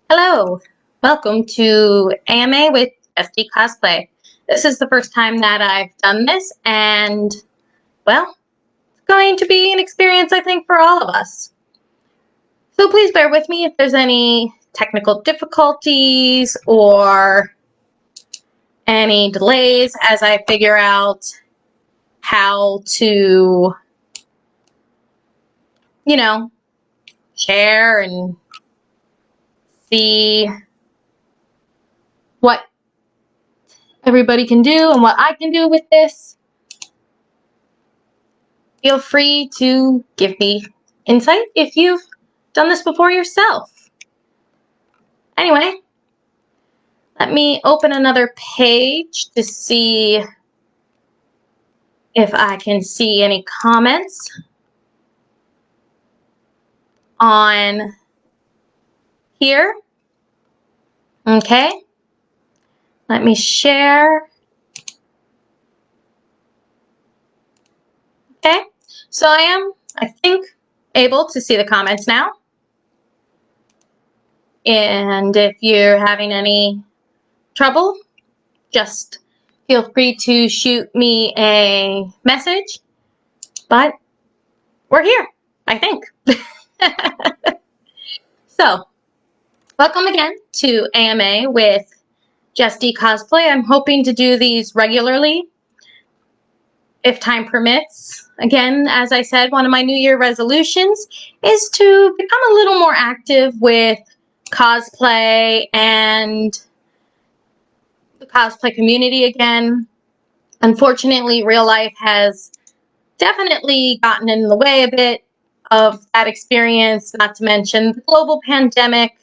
Hello, welcome to AMA with Jess D Cosplay. This is the first time that I've done this, and well, it's going to be an experience, I think, for all of us. So please bear with me if there's any technical difficulties or any delays as I figure out how to, share and see what everybody can do and what I can do with this. Feel free to give me insight if you've done this before yourself. Anyway, let me open another page to see if I can see any comments on here. Okay, let me share. Okay, so I think, able to see the comments now. And if you're having any trouble, just feel free to shoot me a message. But we're here, I think. So, welcome again to AMA with Jess D Cosplay. I'm hoping to do these regularly, if time permits. Again, as I said, one of my New Year resolutions is to become a little more active with cosplay and the cosplay community again. Unfortunately, real life has definitely gotten in the way a bit of that experience, not to mention the global pandemic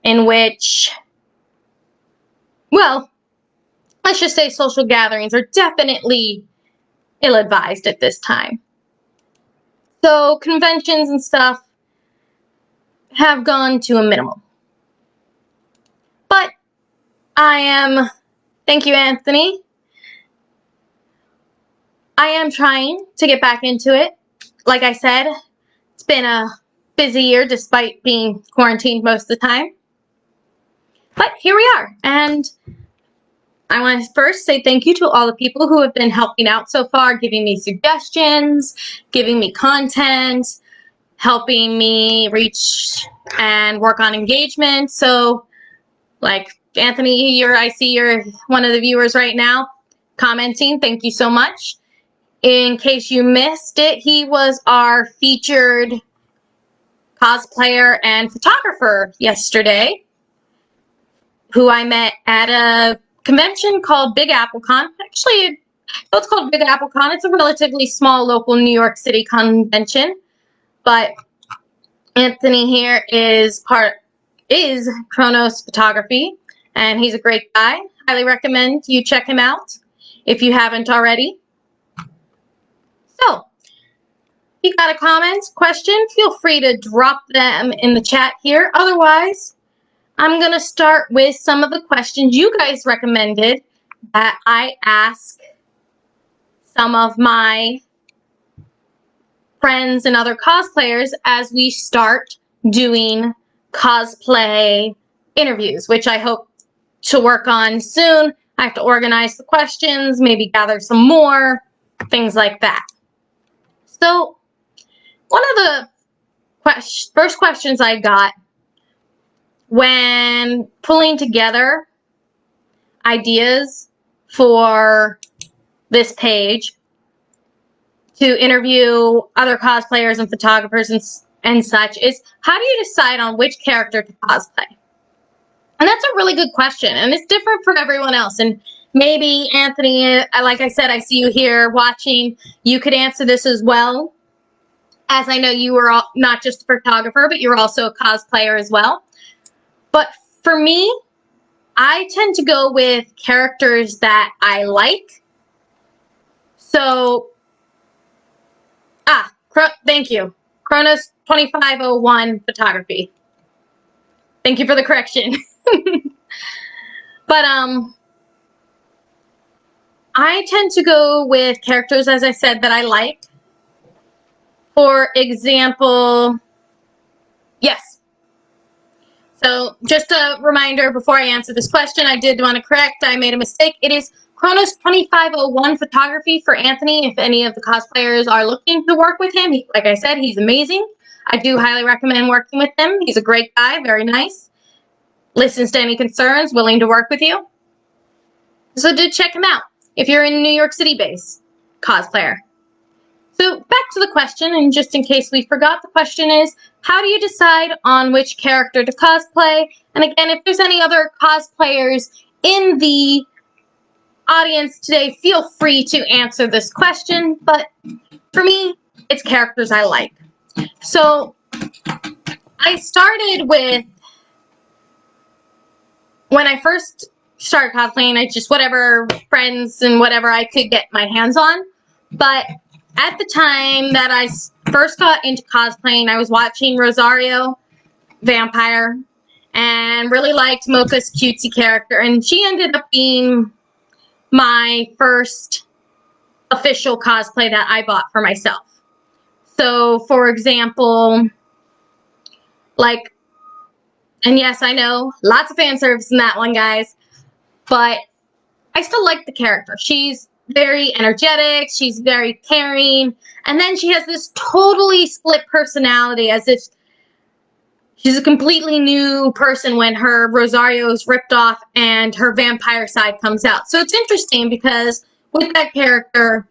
in which, well, let's just say social gatherings are definitely ill-advised at this time. So conventions and stuff have gone to a minimum. But thank you, Anthony. I am trying to get back into it. Like I said, it's been a busy year despite being quarantined most of the time. But here we are, and I want to first say thank you to all the people who have been helping out so far, giving me suggestions, giving me content, helping me reach and work on engagement. So, like Anthony, I see you're one of the viewers right now commenting. Thank you so much. In case you missed it, he was our featured cosplayer and photographer yesterday, who I met at a convention called Big AppleCon. Actually, it's called Big AppleCon. It's a relatively small local New York City convention, but Anthony here is Kronos Photography, and he's a great guy. Highly recommend you check him out if you haven't already. So, if you got a comment, question, feel free to drop them in the chat here. Otherwise, I'm going to start with some of the questions you guys recommended that I ask some of my friends and other cosplayers as we start doing cosplay interviews, which I hope to work on soon. I have to organize the questions, maybe gather some more, things like that. So, one of the first questions I got when pulling together ideas for this page to interview other cosplayers and photographers and such is, how do you decide on which character to cosplay? And that's a really good question, and it's different for everyone else. And maybe, Anthony, like I said, I see you here watching. You could answer this as well, as I know you were not just a photographer, but you're also a cosplayer as well. But for me, I tend to go with characters that I like. So, thank you. Kronos 2501 Photography. Thank you for the correction. But, I tend to go with characters, as I said, that I like. For example, yes. So just a reminder before I answer this question, I did want to correct. I made a mistake. It is Chronos 2501 photography for Anthony. If any of the cosplayers are looking to work with him, like I said, he's amazing. I do highly recommend working with him. He's a great guy, very nice. Listens to any concerns, willing to work with you. So do check him out if you're in New York City based cosplayer. So back to the question, and just in case we forgot, the question is, how do you decide on which character to cosplay? And again, if there's any other cosplayers in the audience today, feel free to answer this question, but for me, it's characters I like. So I started with, when I first started cosplaying, I just whatever friends and whatever I could get my hands on. But at the time that I first got into cosplaying, I was watching Rosario Vampire and really liked Mocha's cutesy character, and she ended up being my first official cosplay that I bought for myself. So, for example, like, and yes, I know, lots of fan service in that one, guys, but I still like the character. She's very energetic, she's very caring, and then she has this totally split personality, as if she's a completely new person when her Rosario is ripped off and her vampire side comes out. So it's interesting because with that character,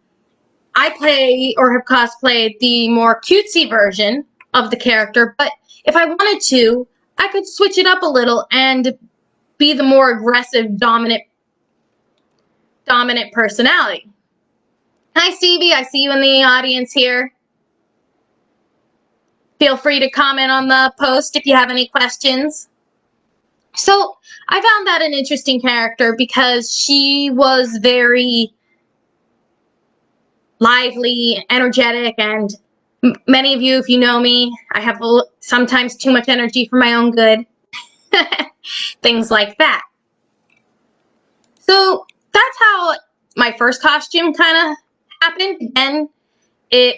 I play or have cosplayed the more cutesy version of the character, but if I wanted to, I could switch it up a little and be the more aggressive, dominant personality. Hi, Stevie. I see you in the audience here. Feel free to comment on the post if you have any questions. So I found that an interesting character because she was very lively, energetic, and many of you, if you know me, I have sometimes too much energy for my own good. Things like that. So that's how my first costume kind of happened, and it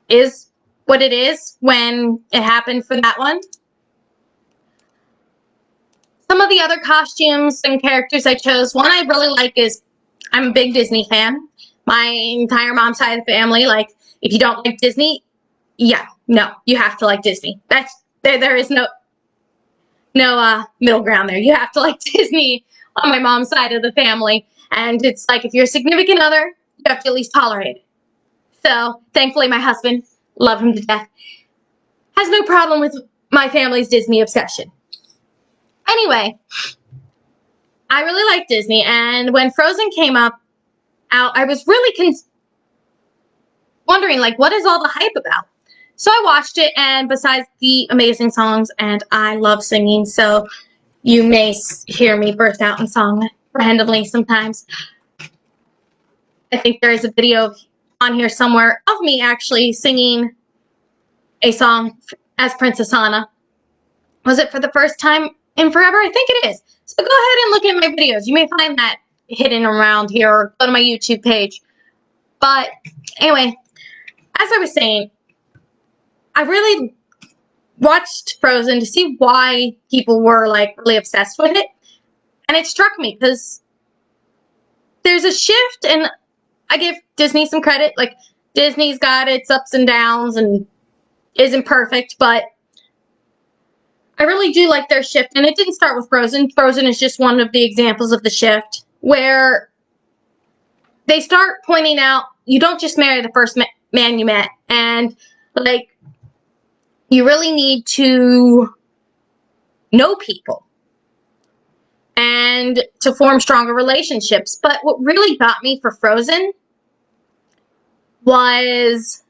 is what it is when it happened for that one. Some of the other costumes and characters I chose, one I really like is, I'm a big Disney fan. My entire mom's side of the family, like, if you don't like Disney, yeah, no, you have to like Disney. There is no middle ground there. You have to like Disney on my mom's side of the family. And it's like, if you're a significant other, you have to at least tolerate it. So, thankfully, my husband, love him to death, has no problem with my family's Disney obsession. Anyway, I really like Disney, and when Frozen came out, I was really wondering, like, what is all the hype about? So I watched it, and besides the amazing songs, and I love singing, so you may hear me burst out in song randomly sometimes. I think there is a video on here somewhere of me actually singing a song as Princess Anna. Was it for the first time in forever? I think it is. So go ahead and look at my videos. You may find that hidden around here, or go to my YouTube page. But anyway, as I was saying, I really watched Frozen to see why people were like really obsessed with it. And it struck me because there's a shift, and I give Disney some credit. Like, Disney's got its ups and downs and isn't perfect, but I really do like their shift. And it didn't start with Frozen. Frozen is just one of the examples of the shift where they start pointing out you don't just marry the first man you met, and like, you really need to know people and to form stronger relationships. But what really got me for Frozen was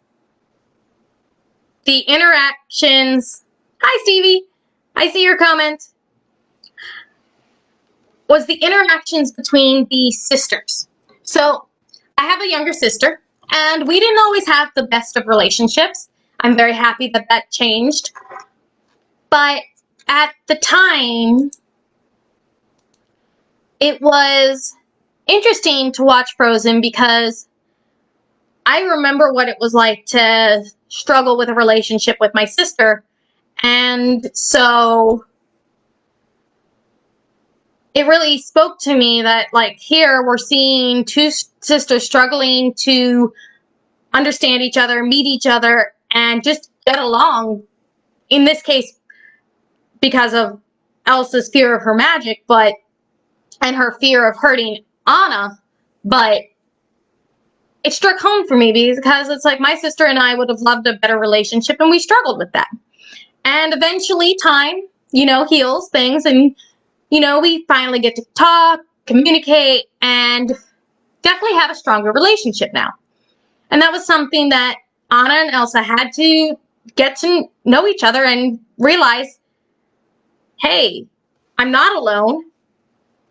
the interactions. Hi, Stevie. I see your comment. Was the interactions between the sisters. So I have a younger sister, and we didn't always have the best of relationships. I'm very happy that that changed. But at the time, it was interesting to watch Frozen because I remember what it was like to struggle with a relationship with my sister. And so it really spoke to me that, like, here we're seeing two sisters struggling to understand each other, meet each other, and just get along. In this case, because of Elsa's fear of her magic, and her fear of hurting Anna, but it struck home for me because it's like my sister and I would have loved a better relationship, and we struggled with that. And eventually time, heals things, and, we finally get to talk, communicate, and definitely have a stronger relationship now. And that was something that Anna and Elsa had to get to know each other and realize, hey, I'm not alone.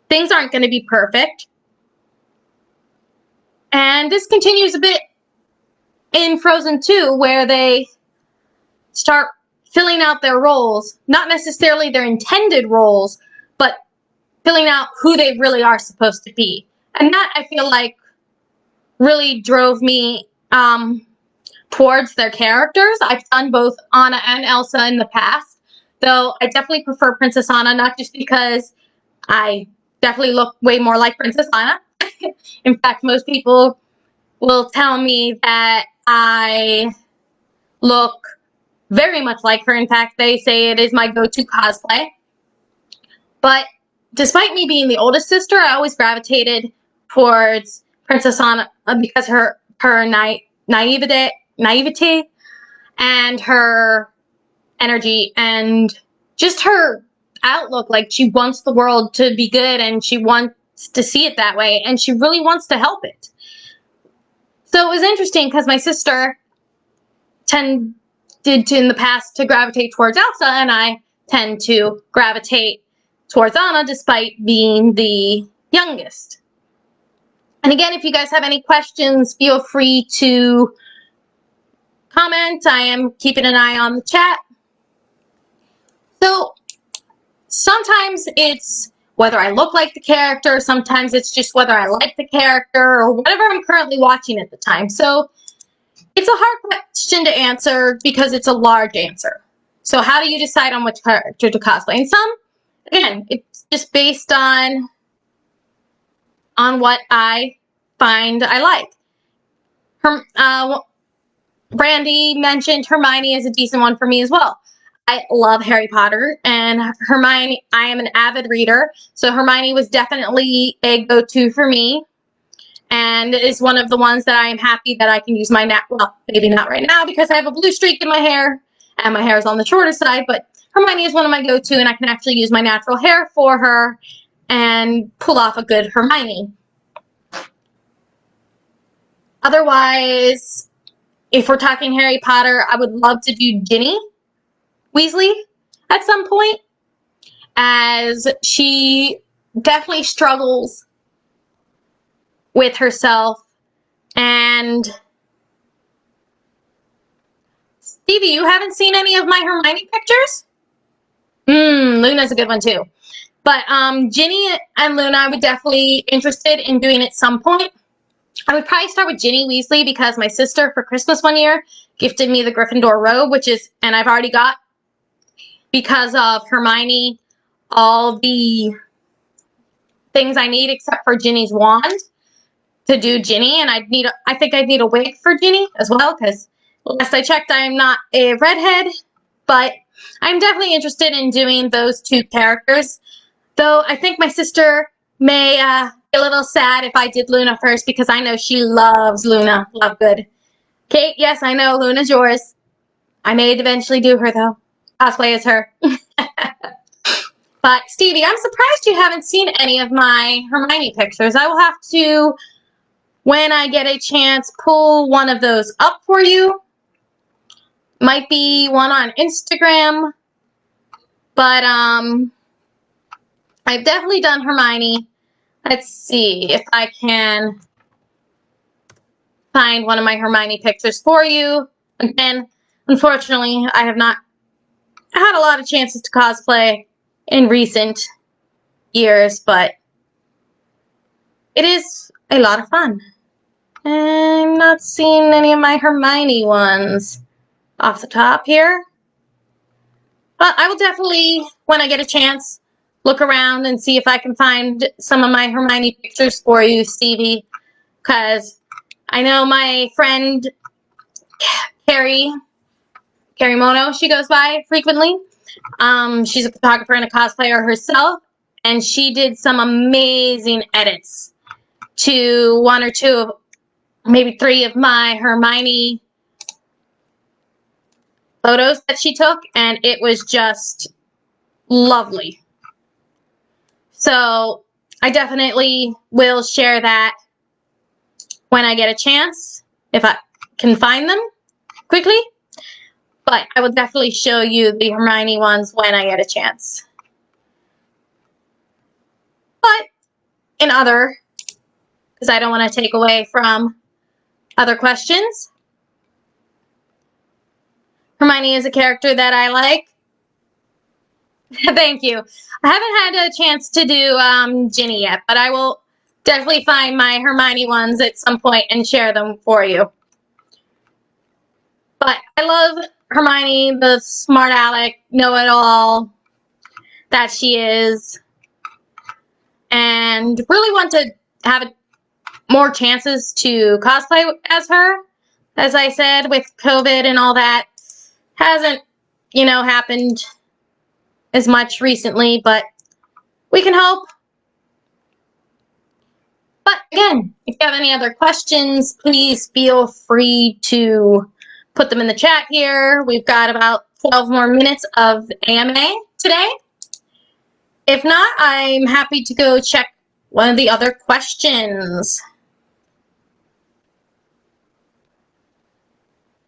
Things aren't going to be perfect. And this continues a bit in Frozen 2, where they start filling out their roles, not necessarily their intended roles, but filling out who they really are supposed to be. And that, I feel like, really drove me towards their characters. I've done both Anna and Elsa in the past, though I definitely prefer Princess Anna, not just because I definitely look way more like Princess Anna. In fact, most people will tell me that I look very much like her. In fact, they say it is my go-to cosplay. But despite me being the oldest sister, I always gravitated towards Princess Anna because her naivete and her energy and just her outlook. Like, she wants the world to be good, and she wants to see it that way, and she really wants to help it. So it was interesting because my sister tended to, in the past, to gravitate towards Elsa, and I tend to gravitate towards Anna despite being the youngest. And again, if you guys have any questions, feel free to comment. I am keeping an eye on the chat. So sometimes it's whether I look like the character, sometimes it's just whether I like the character, or whatever I'm currently watching at the time. So it's a hard question to answer because it's a large answer. So how do you decide on which character to cosplay? And some, again, it's just based on what I find I like. Brandy mentioned Hermione is a decent one for me as well. I love Harry Potter, and Hermione, I am an avid reader, so Hermione was definitely a go-to for me, and is one of the ones that I am happy that I can use my well, maybe not right now because I have a blue streak in my hair, and my hair is on the shorter side, but Hermione is one of my go-to, and I can actually use my natural hair for her and pull off a good Hermione. Otherwise, if we're talking Harry Potter, I would love to do Ginny Weasley at some point, as she definitely struggles with herself. And Stevie, you haven't seen any of my Hermione pictures? Luna's a good one too. But Ginny and Luna, I would definitely interested in doing at some point. I would probably start with Ginny Weasley because my sister for Christmas one year gifted me the Gryffindor robe, and I've already got, because of Hermione, all the things I need except for Ginny's wand to do Ginny, and I think I'd need a wig for Ginny as well, because last I checked, I am not a redhead, but I'm definitely interested in doing those two characters, though I think my sister may be a little sad if I did Luna first, because I know she loves Luna. Love good. Kate, yes, I know Luna's yours. I may eventually do her, though. Cosplay as her. But Stevie, I'm surprised you haven't seen any of my Hermione pictures. I will have to, when I get a chance, pull one of those up for you. Might be one on Instagram. But I've definitely done Hermione. Let's see if I can find one of my Hermione pictures for you. Again, unfortunately, I have not had a lot of chances to cosplay in recent years, but it is a lot of fun. I'm not seeing any of my Hermione ones off the top here. But I will definitely, when I get a chance, look around and see if I can find some of my Hermione pictures for you, Stevie, because I know my friend Carrie Mono, she goes by frequently. She's a photographer and a cosplayer herself, and she did some amazing edits to one or two of, maybe three of my Hermione photos that she took, and it was just lovely. So I definitely will share that when I get a chance, if I can find them quickly. But I will definitely show you the Hermione ones when I get a chance. But in other, because I don't want to take away from other questions, Hermione is a character that I like. Thank you. I haven't had a chance to do Ginny yet, but I will definitely find my Hermione ones at some point and share them for you. But I love Hermione, the smart aleck, know-it-all that she is, and really want to have more chances to cosplay as her. As I said, with COVID and all that, hasn't, happened as much recently, but we can hope. But again, if you have any other questions, please feel free to put them in the chat here. We've got about 12 more minutes of AMA today. If not, I'm happy to go check one of the other questions.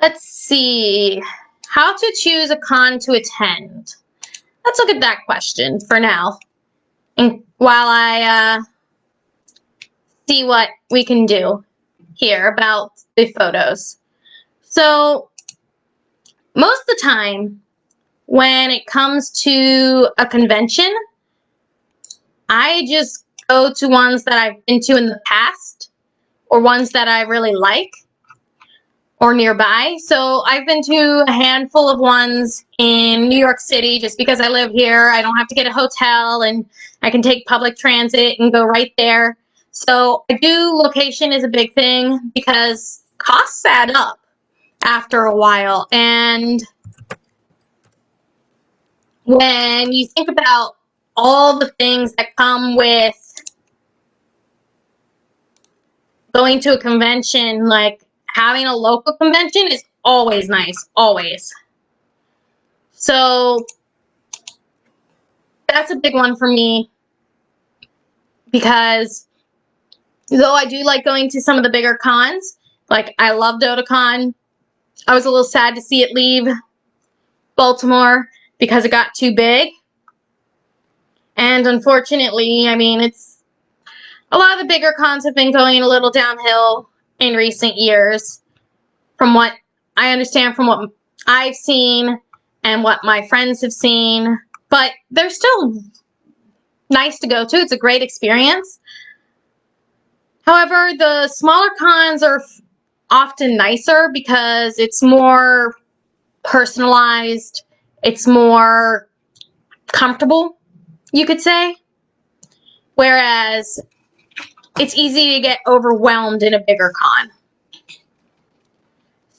Let's see. How to choose a con to attend? Let's look at that question for now, and while I see what we can do here about the photos. So most of the time when it comes to a convention, I just go to ones that I've been to in the past or ones that I really like or nearby. So I've been to a handful of ones in New York City just because I live here. I don't have to get a hotel and I can take public transit and go right there. So I do, location is a big thing because costs add up after a while. And when you think about all the things that come with going to a convention, like having a local convention is always nice, always. So that's a big one for me because though I do like going to some of the bigger cons, like I love DotaCon, I was a little sad to see it leave Baltimore because it got too big. And unfortunately, I mean, it's a lot of the bigger cons have been going a little downhill in recent years from what I understand, from what I've seen and what my friends have seen, but they're still nice to go to. It's a great experience. However, the smaller cons are often nicer because it's more personalized, it's more comfortable, you could say, whereas it's easy to get overwhelmed in a bigger con.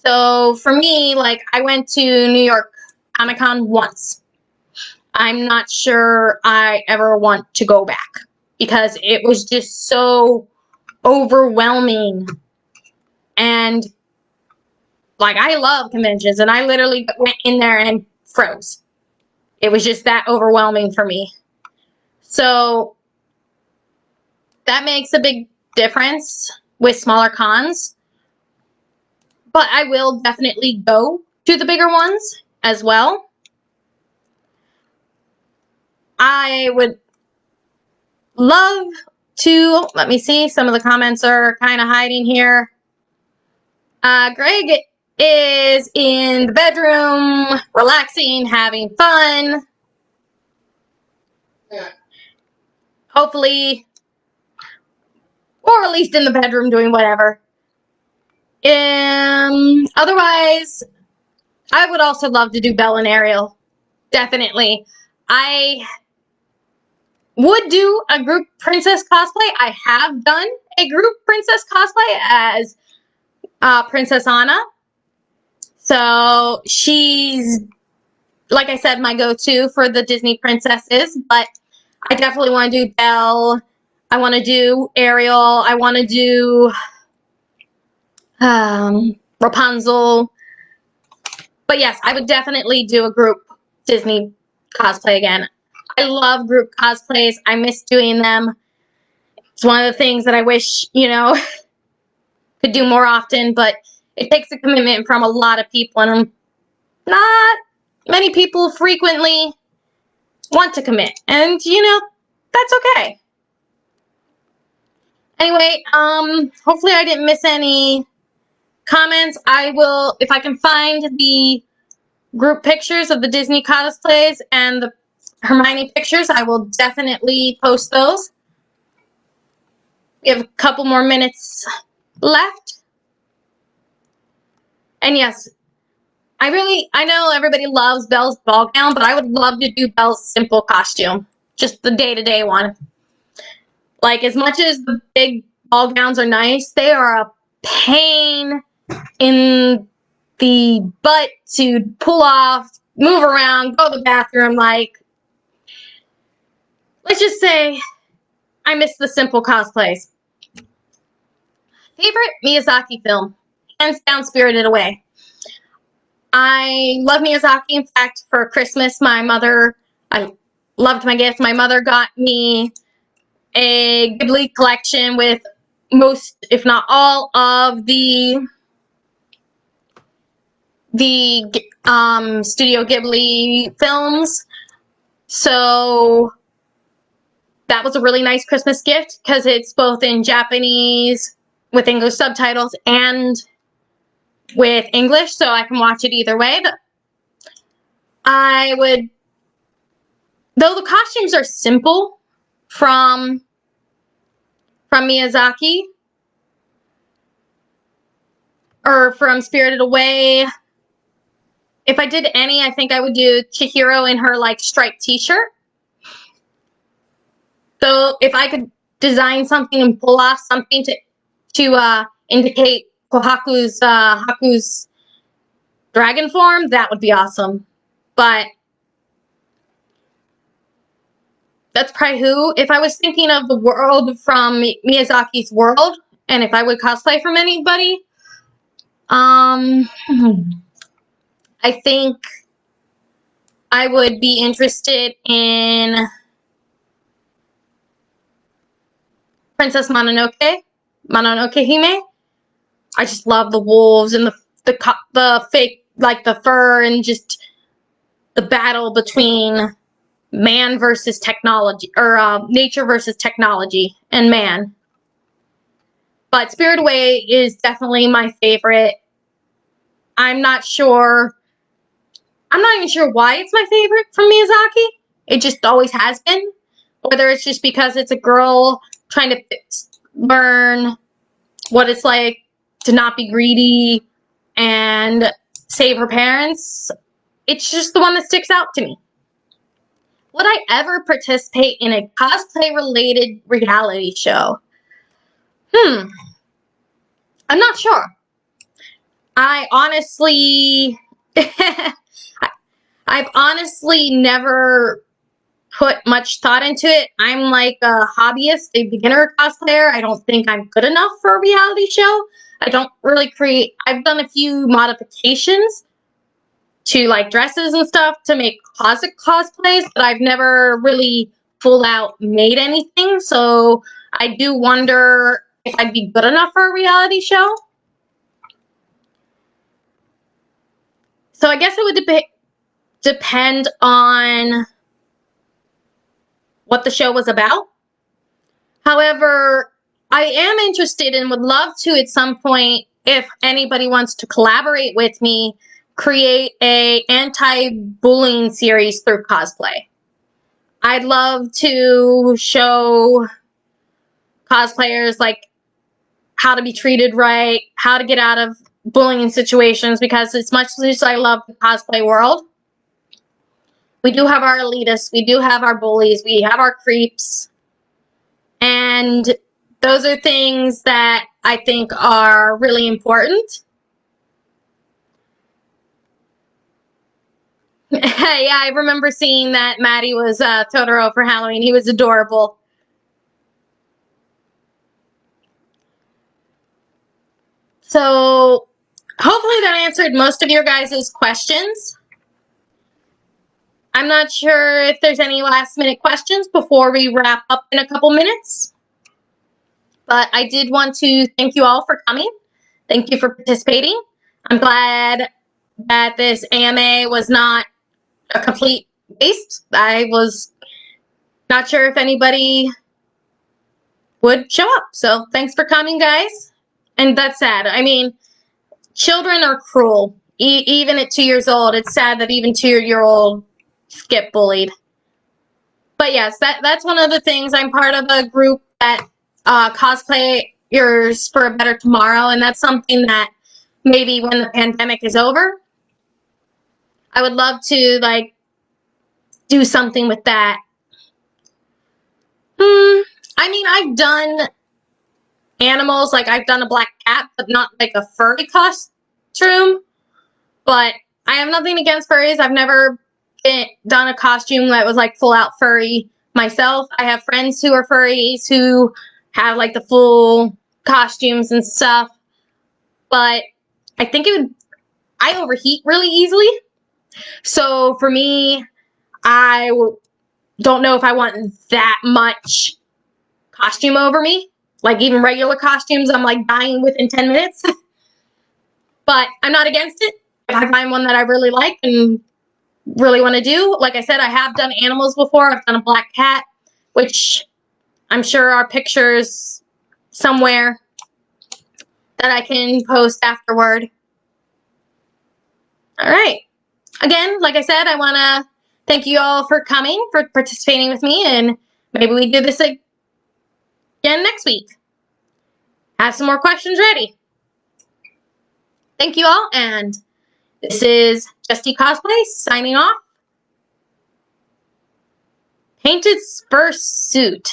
So for me, like, I went to New York Comic Con once. I'm not sure I ever want to go back because it was just so overwhelming. And like, I love conventions and I literally went in there and froze. It was just that overwhelming for me. So that makes a big difference with smaller cons. But I will definitely go to the bigger ones as well. I would love to, let me see, some of the comments are kind of hiding here. Greg is in the bedroom, relaxing, having fun. Hopefully, or at least in the bedroom doing whatever. Otherwise, I would also love to do Belle and Ariel. Definitely. I would do a group princess cosplay. I have done a group princess cosplay as Princess Anna. So she's, like I said, my go-to for the Disney princesses, but I definitely want to do Belle. I want to do Ariel. I want to do Rapunzel. But yes, I would definitely do a group Disney cosplay again. I love group cosplays. I miss doing them. It's one of the things that I wish, could do more often, but it takes a commitment from a lot of people, and not many people frequently want to commit. And, that's okay. Anyway, hopefully I didn't miss any comments. I will, if I can find the group pictures of the Disney cosplays and the Hermione pictures, I will definitely post those. We have a couple more minutes left. And yes, I know everybody loves Belle's ball gown, but I would love to do Belle's simple costume. Just the day-to-day one. Like, as much as the big ball gowns are nice, they are a pain in the butt to pull off, move around, go to the bathroom. Like, let's just say I miss the simple cosplays. Favorite Miyazaki film? Hands down, Spirited Away. I love Miyazaki. In fact, for Christmas, I loved my gift. My mother got me a Ghibli collection with most, if not all, of the Studio Ghibli films. So that was a really nice Christmas gift because it's both in Japanese with English subtitles and with English, so I can watch it either way. But though the costumes are simple from Miyazaki or from Spirited Away, if I did any, I think I would do Chihiro in her striped t-shirt. So if I could design something and pull off something to indicate Haku's dragon form, that would be awesome. But that's probably who. If I was thinking of the world from Miyazaki's world, and if I would cosplay from anybody, I think I would be interested in Princess Mononoke Hime. I just love the wolves and the fake, the fur, and just the battle between man versus technology, or nature versus technology and man. But Spirited Away is definitely my favorite. I'm not even sure why it's my favorite from Miyazaki. It just always has been. Whether it's just because it's a girl trying to learn what it's like to not be greedy and save her parents. It's just the one that sticks out to me. Would I ever participate in a cosplay-related reality show? I'm not sure. I honestly... I've honestly never put much thought into it. I'm like a hobbyist, a beginner cosplayer. I don't think I'm good enough for a reality show. I don't really create... I've done a few modifications to dresses and stuff to make closet cosplays, but I've never really full out made anything. So I do wonder if I'd be good enough for a reality show. So I guess it would depend on what the show was about. However, I am interested and would love to at some point, if anybody wants to collaborate with me, create a anti-bullying series through cosplay. I'd love to show cosplayers how to be treated right, how to get out of bullying situations, because as much as I love the cosplay world, We do have our elitists. We do have our bullies. We have our creeps. And those are things that I think are really important. Yeah, I remember seeing that Maddie was Totoro for Halloween. He was adorable. So hopefully that answered most of your guys' questions. I'm not sure if there's any last minute questions before we wrap up in a couple minutes. But I did want to thank you all for coming. Thank you for participating. I'm glad that this AMA was not a complete waste. I was not sure if anybody would show up. So thanks for coming, guys. And that's sad. I mean, children are cruel. Even at 2 years old, it's sad that even 2-year-olds get bullied. But yes, that's one of the things. I'm part of a group that cosplayers for a better tomorrow, and that's something that maybe when the pandemic is over, I would love to like do something with that. I mean, I've done animals, like I've done a black cat, but not like a furry costume. But I have nothing against furries. I've never done a costume that was like full out furry myself. I have friends who are furries who have like the full costumes and stuff. But I think I overheat really easily. So for me, I don't know if I want that much costume over me. Like even regular costumes, I'm like dying within 10 minutes. But I'm not against it. If I find one that I really like and really want to do, like I said, I have done animals before. I've done a black cat, which I'm sure are pictures somewhere that I can post afterward. All right. Again, like I said, I want to thank you all for coming, for participating with me, and maybe we do this again next week. Have some more questions ready. Thank you all, and this is Jess D Cosplay signing off. Painted fursuit.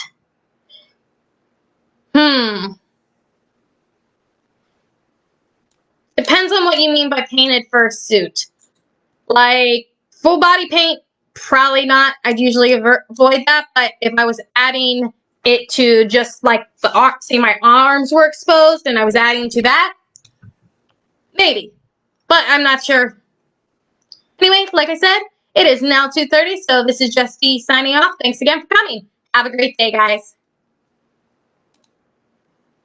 Depends on what you mean by painted fursuit. Like, full body paint, probably not. I'd usually avoid that, but if I was adding it to just like say my arms were exposed and I was adding to that, maybe. But I'm not sure. Anyway, like I said, it is now 2:30, so this is Jess D signing off. Thanks again for coming. Have a great day, guys.